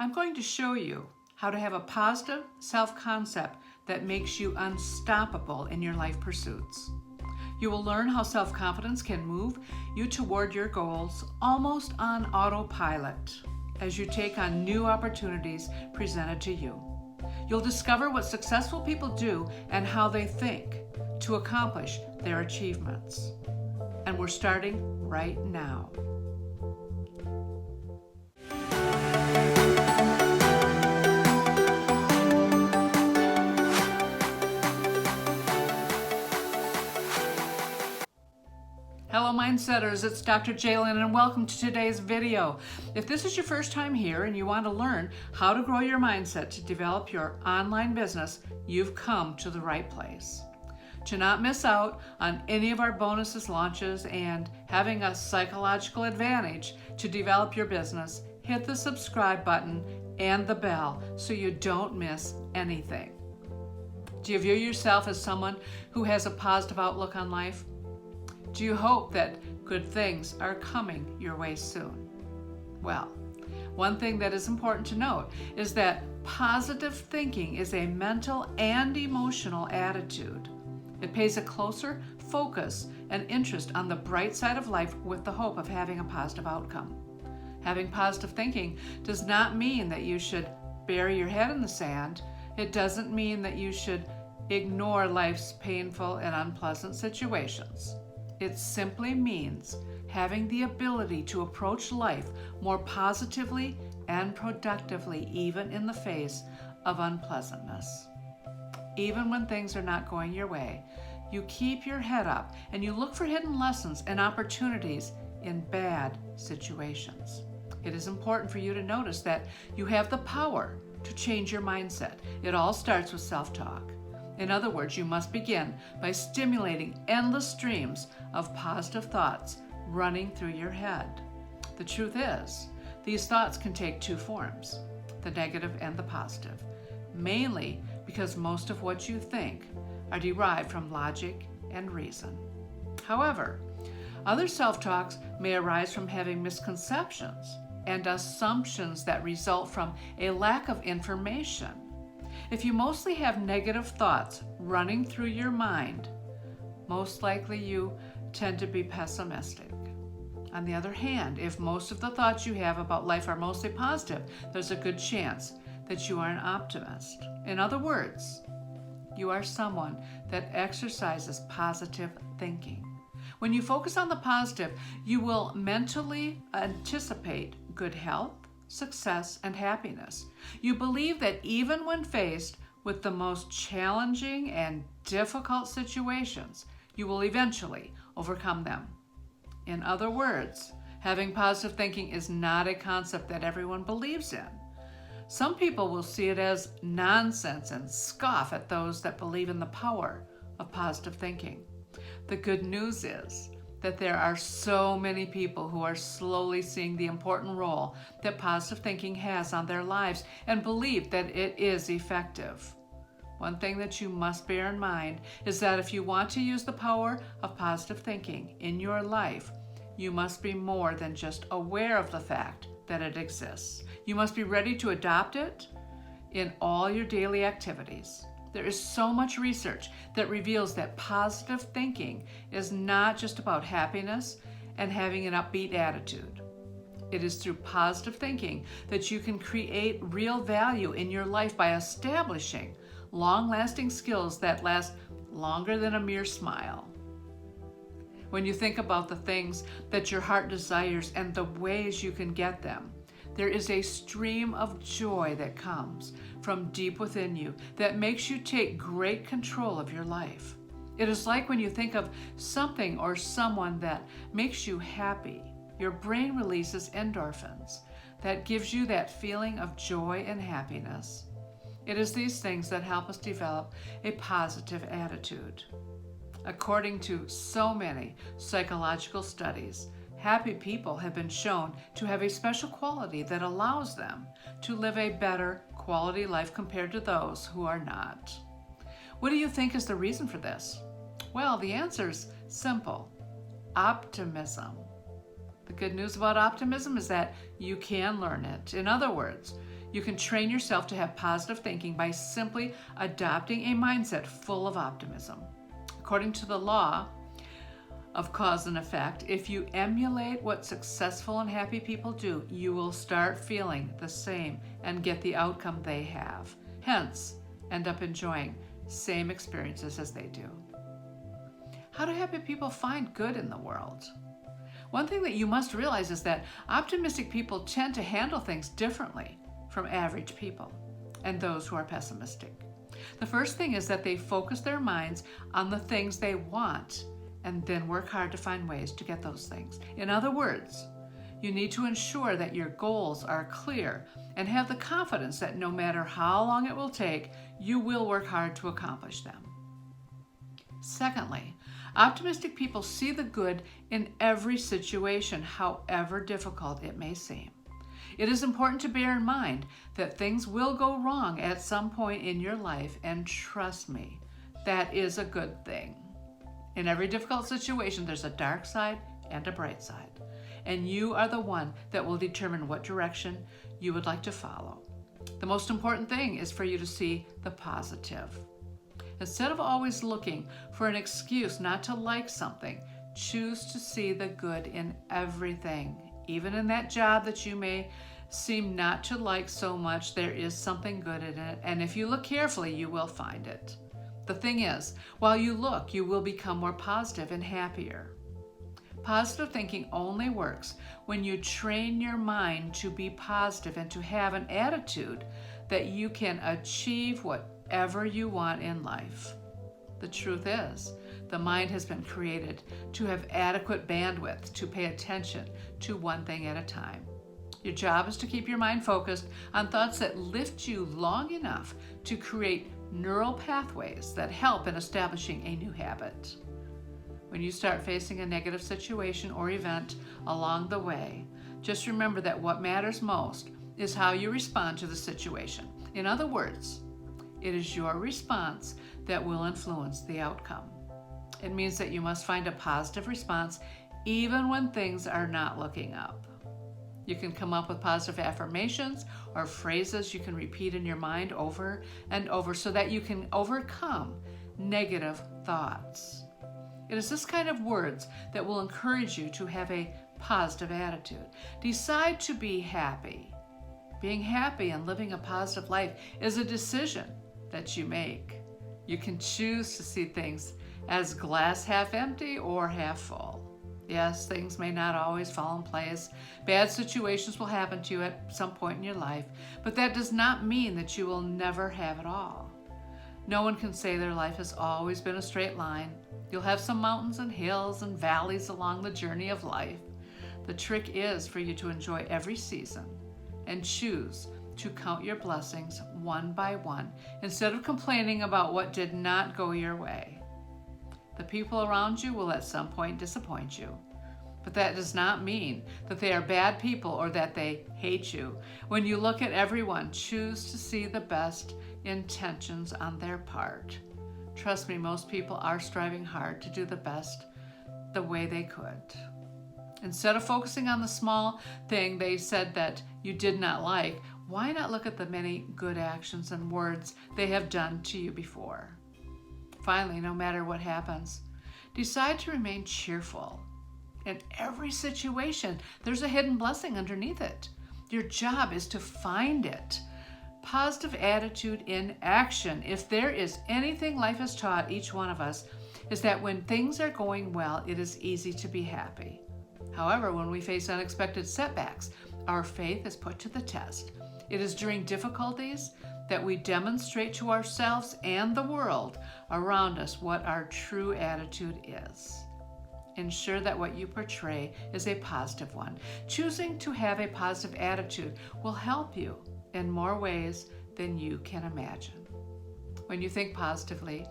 I'm going to show you how to have a positive self-concept that makes you unstoppable in your life pursuits. You will learn how self-confidence can move you toward your goals almost on autopilot as you take on new opportunities presented to you. You'll discover what successful people do and how they think to accomplish their achievements. And we're starting right now. Hello Mindsetters, it's Dr. JLynn and welcome to today's video. If this is your first time here and you want to learn how to grow your mindset to develop your online business, you've come to the right place. To not miss out on any of our bonuses, launches, and having a psychological advantage to develop your business, hit the subscribe button and the bell so you don't miss anything. Do you view yourself as someone who has a positive outlook on life? Do you hope that good things are coming your way soon? Well, one thing that is important to note is that positive thinking is a mental and emotional attitude. It pays a closer focus and interest on the bright side of life with the hope of having a positive outcome. Having positive thinking does not mean that you should bury your head in the sand. It doesn't mean that you should ignore life's painful and unpleasant situations. It simply means having the ability to approach life more positively and productively, even in the face of unpleasantness. Even when things are not going your way, you keep your head up and you look for hidden lessons and opportunities in bad situations. It is important for you to notice that you have the power to change your mindset. It all starts with self-talk. In other words, you must begin by stimulating endless streams of positive thoughts running through your head. The truth is, these thoughts can take two forms, the negative and the positive, mainly because most of what you think are derived from logic and reason. However, other self-talks may arise from having misconceptions and assumptions that result from a lack of information. If you mostly have negative thoughts running through your mind, most likely you tend to be pessimistic. On the other hand, if most of the thoughts you have about life are mostly positive, there's a good chance that you are an optimist. In other words, you are someone that exercises positive thinking. When you focus on the positive, you will mentally anticipate good health, success, and happiness. You believe that even when faced with the most challenging and difficult situations, you will eventually overcome them. In other words, having positive thinking is not a concept that everyone believes in. Some people will see it as nonsense and scoff at those that believe in the power of positive thinking. The good news is that there are so many people who are slowly seeing the important role that positive thinking has on their lives and believe that it is effective. One thing that you must bear in mind is that if you want to use the power of positive thinking in your life, you must be more than just aware of the fact that it exists. You must be ready to adopt it in all your daily activities. There is so much research that reveals that positive thinking is not just about happiness and having an upbeat attitude. It is through positive thinking that you can create real value in your life by establishing long-lasting skills that last longer than a mere smile. When you think about the things that your heart desires and the ways you can get them, there is a stream of joy that comes from deep within you that makes you take great control of your life. It is like when you think of something or someone that makes you happy, your brain releases endorphins that gives you that feeling of joy and happiness. It is these things that help us develop a positive attitude. According to so many psychological studies, happy people have been shown to have a special quality that allows them to live a better quality life compared to those who are not. What do you think is the reason for this? Well, the answer is simple: optimism. The good news about optimism is that you can learn it. In other words, You can train yourself to have positive thinking by simply adopting a mindset full of optimism. According to the law of cause and effect, if you emulate what successful and happy people do, you will start feeling the same and get the outcome they have. Hence, end up enjoying same experiences as they do. How do happy people find good in the world? One thing that you must realize is that optimistic people tend to handle things differently from average people and those who are pessimistic. The first thing is that they focus their minds on the things they want and then work hard to find ways to get those things. In other words, you need to ensure that your goals are clear and have the confidence that no matter how long it will take, you will work hard to accomplish them. Secondly, optimistic people see the good in every situation, however difficult it may seem. It is important to bear in mind that things will go wrong at some point in your life, and trust me, that is a good thing. In every difficult situation, there's a dark side and a bright side, and you are the one that will determine what direction you would like to follow. The most important thing is for you to see the positive. Instead of always looking for an excuse not to like something, choose to see the good in everything. Even in that job that you may seem not to like so much, there is something good in it, and if you look carefully, you will find it. The thing is, while you look, you will become more positive and happier. Positive thinking only works when you train your mind to be positive and to have an attitude that you can achieve whatever you want in life. The truth is, the mind has been created to have adequate bandwidth to pay attention to one thing at a time. Your job is to keep your mind focused on thoughts that lift you long enough to create neural pathways that help in establishing a new habit. When you start facing a negative situation or event along the way, just remember that what matters most is how you respond to the situation. In other words, it is your response that will influence the outcome. It means that you must find a positive response even when things are not looking up. You can come up with positive affirmations or phrases you can repeat in your mind over and over so that you can overcome negative thoughts. It is this kind of words that will encourage you to have a positive attitude. Decide to be happy. Being happy and living a positive life is a decision that you make. You can choose to see things as glass half empty or half full. Yes, things may not always fall in place. Bad situations will happen to you at some point in your life, but that does not mean that you will never have it all. No one can say their life has always been a straight line. You'll have some mountains and hills and valleys along the journey of life. The trick is for you to enjoy every season and choose to count your blessings one by one instead of complaining about what did not go your way. The people around you will at some point disappoint you, but that does not mean that they are bad people or that they hate you. When you look at everyone, choose to see the best intentions on their part. Trust me, most people are striving hard to do the best the way they could. Instead of focusing on the small thing they said that you did not like, why not look at the many good actions and words they have done to you before? Finally, no matter what happens, decide to remain cheerful. In every situation, there's a hidden blessing underneath it. Your job is to find it. Positive attitude in action. If there is anything life has taught each one of us, is that when things are going well, it is easy to be happy. However, when we face unexpected setbacks, our faith is put to the test. It is during difficulties that we demonstrate to ourselves and the world around us what our true attitude is. Ensure that what you portray is a positive one. Choosing to have a positive attitude will help you in more ways than you can imagine. When you think positively,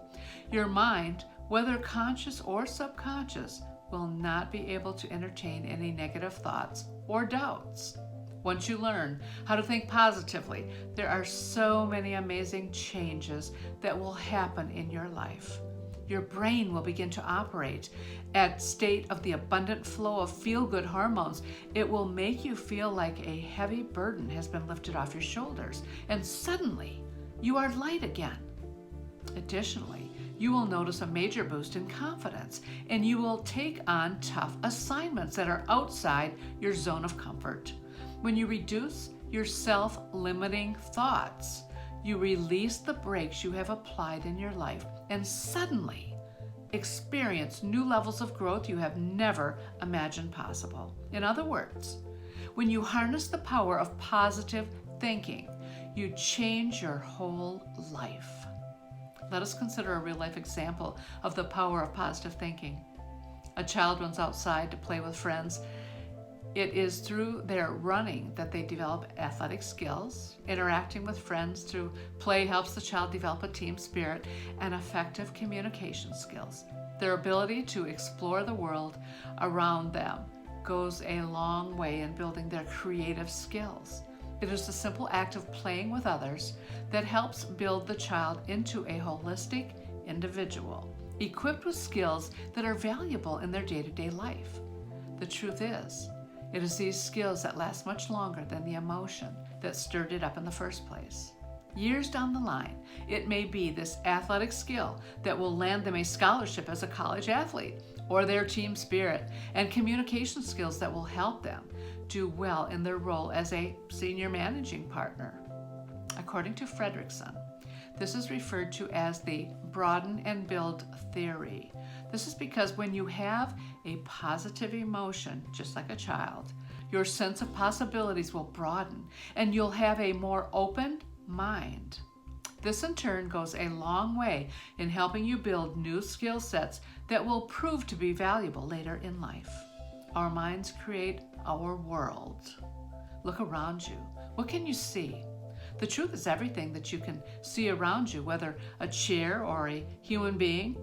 your mind, whether conscious or subconscious, will not be able to entertain any negative thoughts or doubts. Once you learn how to think positively, there are so many amazing changes that will happen in your life. Your brain will begin to operate at state of the abundant flow of feel-good hormones. It will make you feel like a heavy burden has been lifted off your shoulders, and suddenly you are light again. Additionally, you will notice a major boost in confidence, and you will take on tough assignments that are outside your zone of comfort. When you reduce your self-limiting thoughts, you release the brakes you have applied in your life and suddenly experience new levels of growth you have never imagined possible. In other words, when you harness the power of positive thinking, you change your whole life. Let us consider a real-life example of the power of positive thinking. A child runs outside to play with friends. It is through their running that they develop athletic skills. Interacting with friends through play helps the child develop a team spirit and effective communication skills. Their ability to explore the world around them goes a long way in building their creative skills. It is the simple act of playing with others that helps build the child into a holistic individual, equipped with skills that are valuable in their day-to-day life. The truth is, it is these skills that last much longer than the emotion that stirred it up in the first place. Years down the line, it may be this athletic skill that will land them a scholarship as a college athlete, or their team spirit and communication skills that will help them do well in their role as a senior managing partner. According to Frederickson, this is referred to as the broaden and build theory. This is because when you have a positive emotion, just like a child, your sense of possibilities will broaden and you'll have a more open mind. This in turn goes a long way in helping you build new skill sets that will prove to be valuable later in life. Our minds create our world. Look around you. What can you see? The truth is everything that you can see around you, whether a chair or a human being,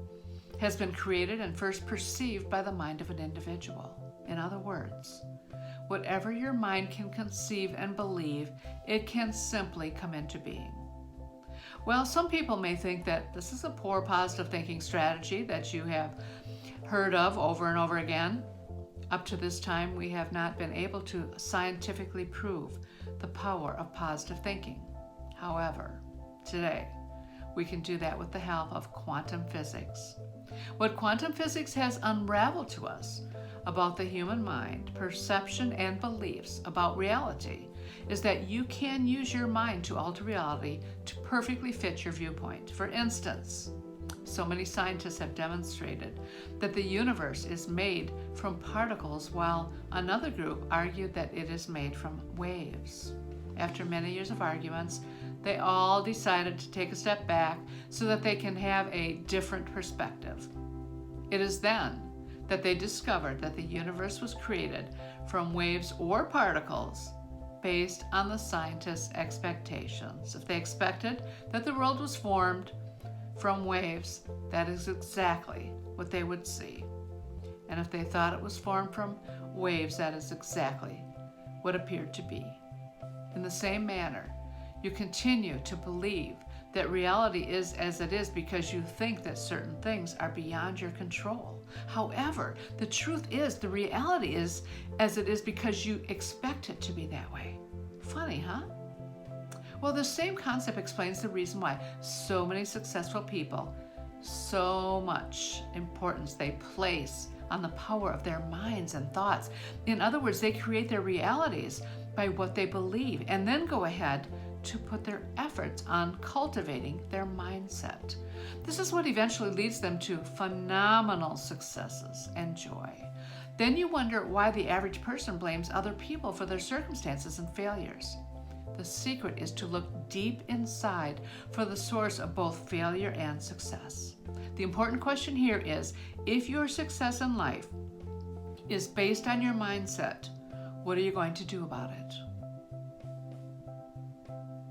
has been created and first perceived by the mind of an individual. In other words, whatever your mind can conceive and believe, it can simply come into being. Well, some people may think that this is a poor positive thinking strategy that you have heard of over and over again. Up to this time, we have not been able to scientifically prove the power of positive thinking. However, today, we can do that with the help of quantum physics. What quantum physics has unraveled to us about the human mind, perception, and beliefs about reality is that you can use your mind to alter reality to perfectly fit your viewpoint. For instance, so many scientists have demonstrated that the universe is made from particles, while another group argued that it is made from waves. After many years of arguments, they all decided to take a step back so that they can have a different perspective. It is then that they discovered that the universe was created from waves or particles based on the scientists' expectations. If they expected that the world was formed from waves, that is exactly what they would see. And if they thought it was formed from waves, that is exactly what appeared to be. In the same manner, you continue to believe that reality is as it is because you think that certain things are beyond your control. However, the truth is the reality is as it is because you expect it to be that way. Funny, huh? Well, the same concept explains the reason why so many successful people, so much importance they place on the power of their minds and thoughts. In other words, they create their realities by what they believe and then go ahead to put their efforts on cultivating their mindset. This is what eventually leads them to phenomenal successes and joy. Then you wonder why the average person blames other people for their circumstances and failures. The secret is to look deep inside for the source of both failure and success. The important question here is, if your success in life is based on your mindset, what are you going to do about it?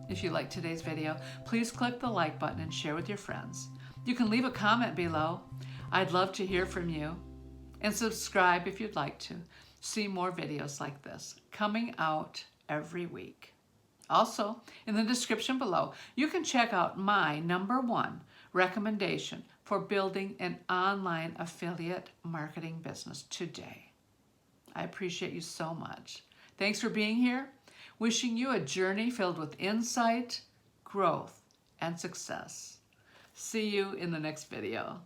If you liked today's video, please click the like button and share with your friends. You can leave a comment below. I'd love to hear from you. And subscribe if you'd like to see more videos like this coming out every week. Also, in the description below, you can check out my #1 recommendation for building an online affiliate marketing business today. I appreciate you so much. Thanks for being here. Wishing you a journey filled with insight, growth, and success. See you in the next video.